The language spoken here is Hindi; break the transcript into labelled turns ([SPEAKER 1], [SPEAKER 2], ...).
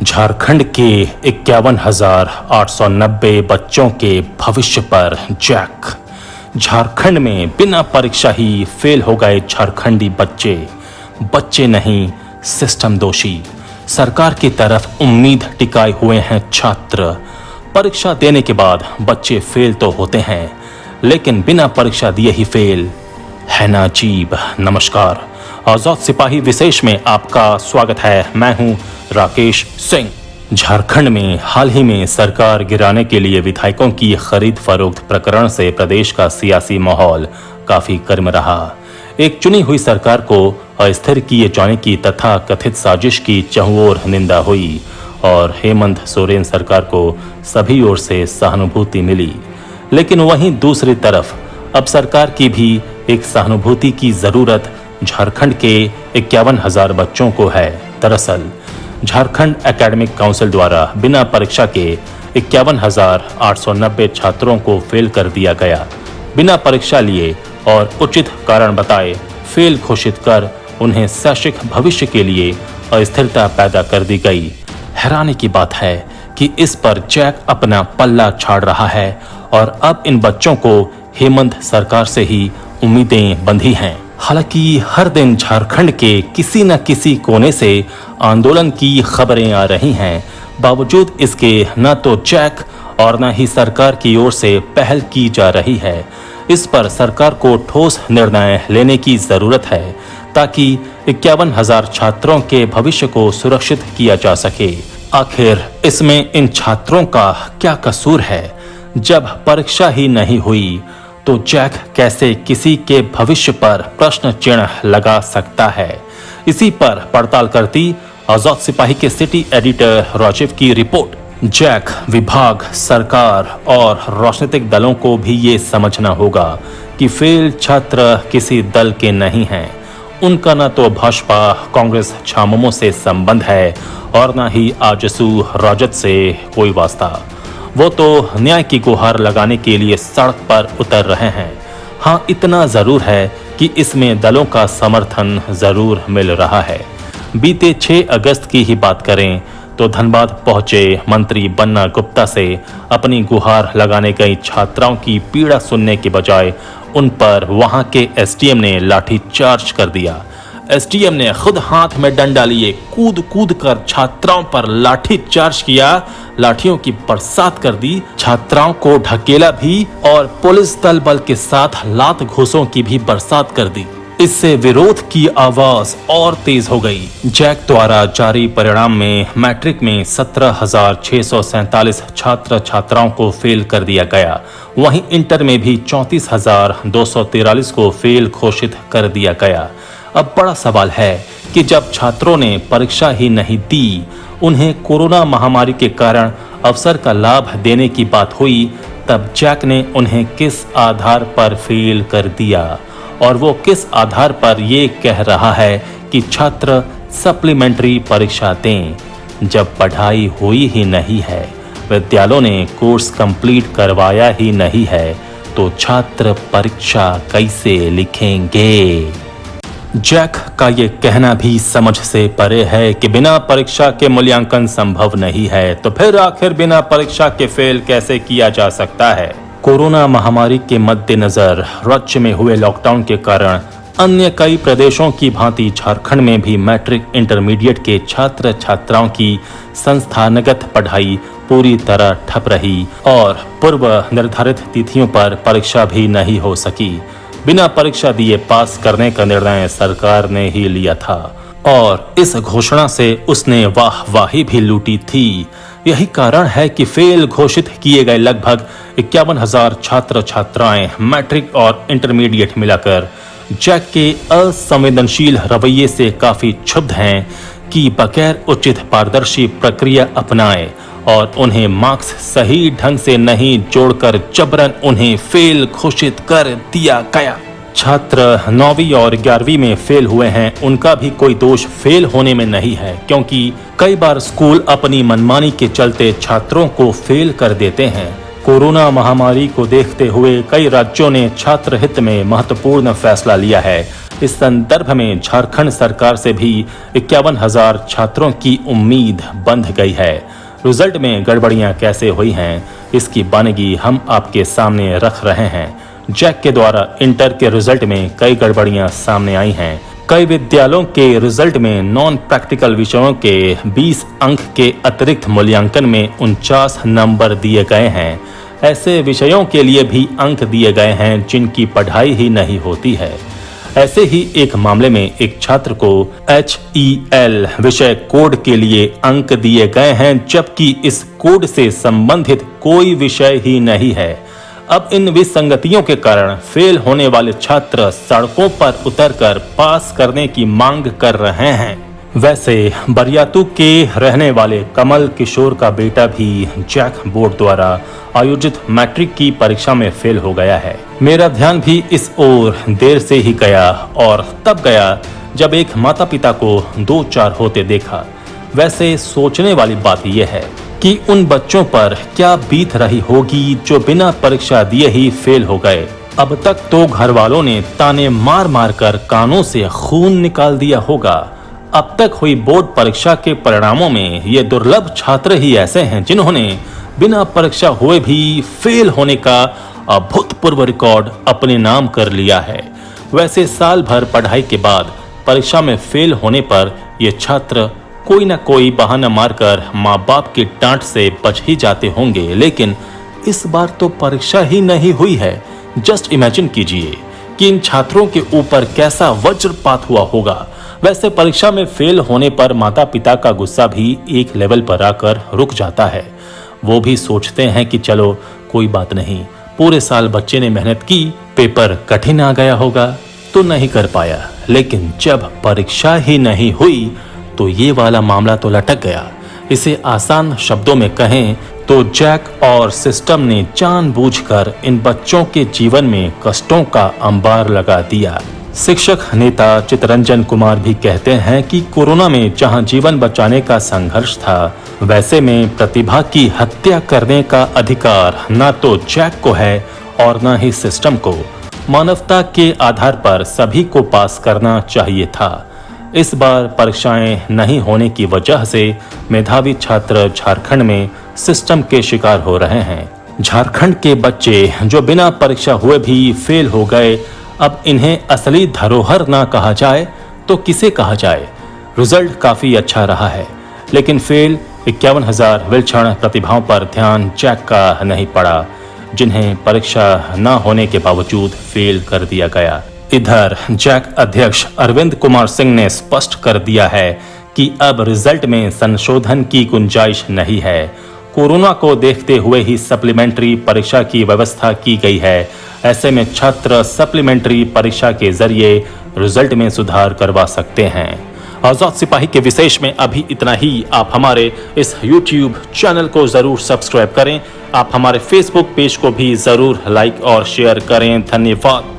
[SPEAKER 1] झारखंड के 51,890 बच्चों के भविष्य पर जैक। झारखंड में बिना परीक्षा ही फेल हो गए झारखंडी बच्चे नहीं, सिस्टम दोषी। सरकार की तरफ उम्मीद टिकाए हुए हैं छात्र। परीक्षा देने के बाद बच्चे फेल तो होते हैं, लेकिन बिना परीक्षा दिए ही फेल है ना अजीब। नमस्कार, आजाद सिपाही विशेष में आपका स्वागत है। मैं हूं राकेश सिंह। झारखंड में हाल ही में सरकार गिराने के लिए विधायकों की खरीद फरोख्त प्रकरण से प्रदेश का सियासी माहौल काफी गर्म रहा। एक चुनी हुई सरकार को अस्थिर किए जाने की तथा कथित साजिश की चहुओर निंदा हुई और हेमंत सोरेन सरकार को सभी ओर से सहानुभूति मिली। लेकिन वहीं दूसरी तरफ अब सरकार की भी एक सहानुभूति की जरूरत झारखंड के 51,000 बच्चों को है। दरअसल झारखंड एकेडमिक काउंसिल द्वारा बिना परीक्षा के 51,890 छात्रों को फेल कर दिया गया। बिना परीक्षा लिए और उचित कारण बताए फेल घोषित कर उन्हें शैक्षिक भविष्य के लिए अस्थिरता पैदा कर दी गई। हैरानी की बात है कि इस पर जैक अपना पल्ला झाड़ रहा है और अब इन बच्चों को हेमंत सरकार से ही उम्मीदें बंधी हैं। हालांकि हर दिन झारखंड के किसी न किसी कोने से आंदोलन की खबरें आ रही हैं, बावजूद इसके न तो जैक और न ही सरकार की ओर से पहल की जा रही है। इस पर सरकार को ठोस निर्णय लेने की जरूरत है ताकि 51,000 छात्रों के भविष्य को सुरक्षित किया जा सके। आखिर इसमें इन छात्रों का क्या कसूर है? जब परीक्षा ही नहीं हुई तो जैक कैसे किसी के भविष्य पर प्रश्न चिन्ह लगा सकता है? इसी पर पड़ताल करती आजाद सिपाही के सिटी एडिटर राजीव की रिपोर्ट। जैक, विभाग, सरकार और राजनीतिक दलों को भी ये समझना होगा कि फेल छात्र किसी दल के नहीं हैं। उनका न तो भाजपा कांग्रेस छामुमो से संबंध है और न ही आजसू राजद से कोई वास्ता। वो तो न्याय की गुहार लगाने के लिए सड़क पर उतर रहे हैं। हाँ, इतना जरूर है कि इसमें दलों का समर्थन जरूर मिल रहा है। बीते 6 अगस्त की ही बात करें तो धनबाद पहुंचे मंत्री बन्ना गुप्ता से अपनी गुहार लगाने गई छात्राओं की पीड़ा सुनने के बजाय उन पर वहां के एसडीएम ने लाठी चार्ज कर दिया। एसडीएम ने खुद हाथ में डंडा लिए कूद कर छात्राओं पर लाठी चार्ज किया, लाठियों की बरसात कर दी, छात्राओं को ढकेला भी और पुलिस दल बल के साथ लात घूंसों की भी बरसात कर दी। इससे विरोध की आवाज और तेज हो गई। जैक द्वारा जारी परिणाम में मैट्रिक में 17,647 छात्र छात्राओं को फेल कर दिया गया। वहीं इंटर में भी 34,243 को फेल घोषित कर दिया गया। अब बड़ा सवाल है कि जब छात्रों ने परीक्षा ही नहीं दी, उन्हें कोरोना महामारी के कारण अवसर का लाभ देने की बात हुई, तब जैक ने उन्हें किस आधार पर फेल कर दिया और वो किस आधार पर ये कह रहा है कि छात्र सप्लीमेंट्री परीक्षा दें, जब पढ़ाई हुई ही नहीं है, विद्यालयों ने कोर्स कंप्लीट करवाया ही नहीं है, तो छात्र परीक्षा कैसे लिखेंगे? जैक का ये कहना भी समझ से परे है कि बिना परीक्षा के मूल्यांकन संभव नहीं है, तो फिर आखिर बिना परीक्षा के फेल कैसे किया जा सकता है? कोरोना महामारी के मद्देनजर राज्य में हुए लॉकडाउन के कारण अन्य कई प्रदेशों की भांति झारखंड में भी मैट्रिक इंटरमीडिएट के छात्र छात्राओं की संस्थानगत पढ़ाई पूरी तरह ठप रही और पूर्व निर्धारित तिथियों पर परीक्षा भी नहीं हो सकी। बिना परीक्षा दिए पास करने का निर्णय सरकार ने ही लिया था और इस घोषणा से उसने वाहवाही भी लूटी थी। यही कारण है कि फेल घोषित किए गए लगभग 51,000 छात्र छात्राएं मैट्रिक और इंटरमीडिएट मिलाकर जैक के असंवेदनशील रवैये से काफी क्षुब्ध हैं कि बगैर उचित पारदर्शी प्रक्रिया अपनाए और उन्हें मार्क्स सही ढंग से नहीं जोड़कर जबरन उन्हें फेल घोषित कर दिया गया। छात्र 9वीं और 11वीं में फेल हुए हैं, उनका भी कोई दोष फेल होने में नहीं है, क्योंकि कई बार स्कूल अपनी मनमानी के चलते छात्रों को फेल कर देते हैं। कोरोना महामारी को देखते हुए कई राज्यों ने छात्र हित में महत्वपूर्ण फैसला लिया है। इस संदर्भ में झारखंड सरकार से भी 51,000 छात्रों की उम्मीद बंध गई है। रिजल्ट में गड़बड़ियां कैसे हुई हैं, इसकी बानगी हम आपके सामने रख रहे हैं। जैक के द्वारा इंटर के रिजल्ट में कई गड़बड़ियां सामने आई हैं। कई विद्यालयों के रिजल्ट में नॉन प्रैक्टिकल विषयों के 20 अंक के अतिरिक्त मूल्यांकन में 49 नंबर दिए गए हैं। ऐसे विषयों के लिए भी अंक दिए गए हैं जिनकी पढ़ाई ही नहीं होती है। ऐसे ही एक मामले में एक छात्र को HEL विषय कोड के लिए अंक दिए गए हैं, जबकि इस कोड से संबंधित कोई विषय ही नहीं है। अब इन विसंगतियों के कारण फेल होने वाले छात्र सड़कों पर उतरकर पास करने की मांग कर रहे हैं। वैसे बरियातू के रहने वाले कमल किशोर का बेटा भी जैक बोर्ड द्वारा आयोजित मैट्रिक की परीक्षा में फेल हो गया है। मेरा ध्यान भी इस ओर देर से ही गया और तब गया जब एक माता पिता को 2-4 होते देखा। वैसे सोचने वाली बात यह है कि उन बच्चों पर क्या बीत रही होगी जो बिना परीक्षा दिए ही फेल हो गए। अब तक तो घर वालों ने ताने मार मार कर कानों से खून निकाल दिया होगा। अब तक हुई बोर्ड परीक्षा के परिणामों में ये दुर्लभ छात्र ही ऐसे हैं जिन्होंने बिना परीक्षा हुए भी फेल होने का अभूतपूर्व रिकॉर्ड अपने नाम कर लिया है। वैसे साल भर पढ़ाई के बाद परीक्षा में फेल होने पर ये छात्र कोई न कोई बहाना मारकर माँ बाप की डांट से बच ही जाते होंगे, लेकिन इस बार तो परीक्षा ही नहीं हुई है। जस्ट इमेजिन कीजिए कि इन छात्रों के ऊपर कैसा वज्रपात हुआ होगा। वैसे परीक्षा में फेल होने पर माता पिता का गुस्सा भी एक लेवल पर आकर रुक जाता है। वो भी सोचते हैं कि चलो कोई बात नहीं, पूरे साल बच्चे ने मेहनत की, पेपर कठिन आ गया होगा तो नहीं कर पाया। लेकिन जब परीक्षा ही नहीं हुई तो ये वाला मामला तो लटक गया। इसे आसान शब्दों में कहें तो जैक और सिस्टम ने जानबूझकर इन बच्चों के जीवन में कष्टों का अंबार लगा दिया। शिक्षक नेता चितरंजन कुमार भी कहते हैं कि कोरोना में जहां जीवन बचाने का संघर्ष था, वैसे में प्रतिभा की हत्या करने का अधिकार ना तो जैक को है और ना ही सिस्टम को। मानवता के आधार पर सभी को पास करना चाहिए था। इस बार परीक्षाएं नहीं होने की वजह से मेधावी छात्र झारखंड में सिस्टम के शिकार हो रहे हैं। झारखंड के बच्चे जो बिना परीक्षा हुए भी फेल हो गए, अब इन्हें असली धरोहर ना कहा जाए तो किसे कहा जाए। रिजल्ट काफी अच्छा रहा है, लेकिन फेल 51,000 विलक्षण प्रतिभाओं पर ध्यान जैक का नहीं पड़ा, जिन्हें परीक्षा न होने के बावजूद फेल कर दिया गया। इधर जैक अध्यक्ष अरविंद कुमार सिंह ने स्पष्ट कर दिया है कि अब रिजल्ट में संशोधन की गुंजाइश नहीं है। कोरोना को देखते हुए ही सप्लीमेंट्री परीक्षा की व्यवस्था की गई है। ऐसे में छात्र सप्लीमेंट्री परीक्षा के जरिए रिजल्ट में सुधार करवा सकते हैं। आजाद सिपाही के विशेष में अभी इतना ही। आप हमारे इस YouTube चैनल को जरूर सब्सक्राइब करें। आप हमारे Facebook पेज को भी जरूर लाइक और शेयर करें। धन्यवाद।